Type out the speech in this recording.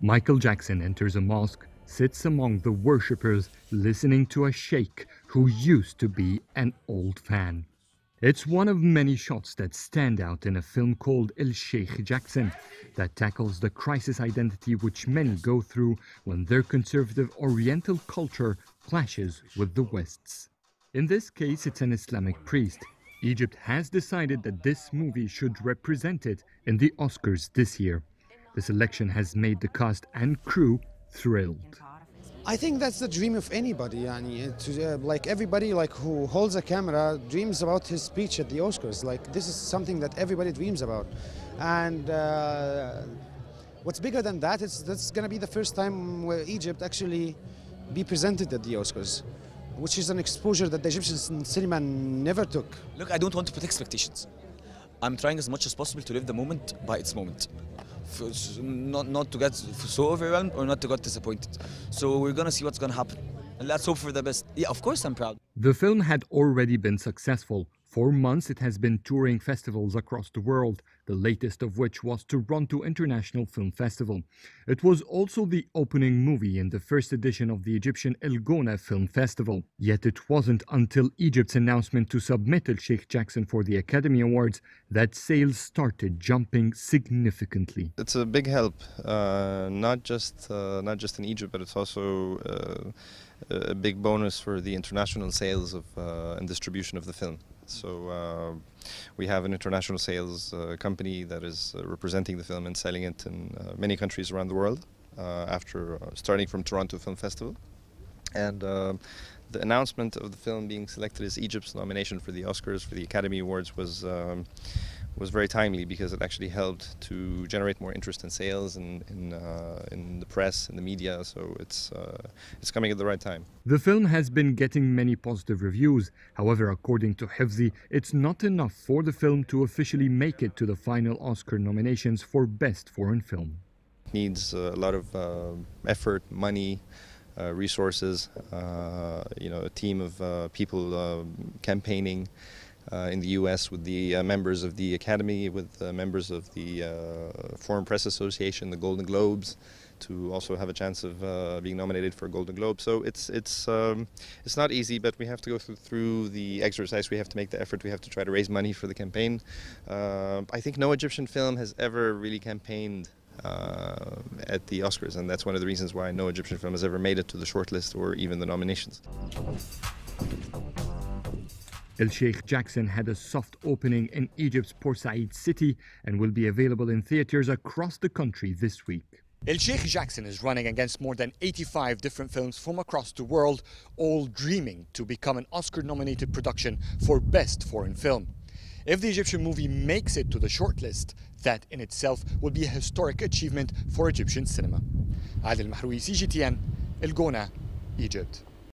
Michael Jackson enters a mosque, sits among the worshippers, listening to a sheikh who used to be an old fan. It's one of many shots that stand out in a film called Sheikh Jackson that tackles the crisis identity which many go through when their conservative Oriental culture clashes with the West's. In this case, it's an Islamic priest. Egypt has decided that this movie should represent it in the Oscars this year. The selection has made the cast and crew thrilled. I think that's the dream of anybody, like everybody who holds a camera dreams about his speech at the Oscars. Like, this is something that everybody dreams about. And what's bigger than that, that's going to be the first time where Egypt actually be presented at the Oscars, which is an exposure that the Egyptian cinema never took. Look, I don't want to put expectations. I'm trying as much as possible to live the moment by its moment. Not to get so overwhelmed or not to get disappointed. So we're gonna see what's gonna happen. And let's hope for the best. Yeah, of course I'm proud. The film had already been successful. For months it has been touring festivals across the world, the latest of which was Toronto International Film Festival. It was also the opening movie in the first edition of the Egyptian El Film Festival. Yet it wasn't until Egypt's announcement to submit Sheikh Jackson for the Academy Awards that sales started jumping significantly. It's a big help, not just in Egypt, but it's also a big bonus for the international sales of and distribution of the film. So we have an international sales company that is representing the film and selling it in many countries around the world after starting from Toronto Film Festival. And the announcement of the film being selected as Egypt's nomination for the Oscars, for the Academy Awards, was very timely because it actually helped to generate more interest in sales and in the press, in the media. So it's coming at the right time. The film has been getting many positive reviews. However, according to Hifzi, it's not enough for the film to officially make it to the final Oscar nominations for Best Foreign Film. It needs a lot of effort, money, resources, a team of people campaigning in the US with the members of the Academy, with members of the Foreign Press Association, the Golden Globes, to also have a chance of being nominated for a Golden Globe. So it's not easy, but we have to go through the exercise. We have to make the effort. We have to try to raise money for the campaign. I think no Egyptian film has ever really campaigned at the Oscars, and that's one of the reasons why no Egyptian film has ever made it to the shortlist or even the nominations. Sheikh Jackson had a soft opening in Egypt's Port Said city and will be available in theaters across the country this week. Sheikh Jackson is running against more than 85 different films from across the world, all dreaming to become an Oscar-nominated production for Best Foreign Film. If the Egyptian movie makes it to the shortlist, that in itself will be a historic achievement for Egyptian cinema. Adel El Mahrouky, CGTN, El Egypt.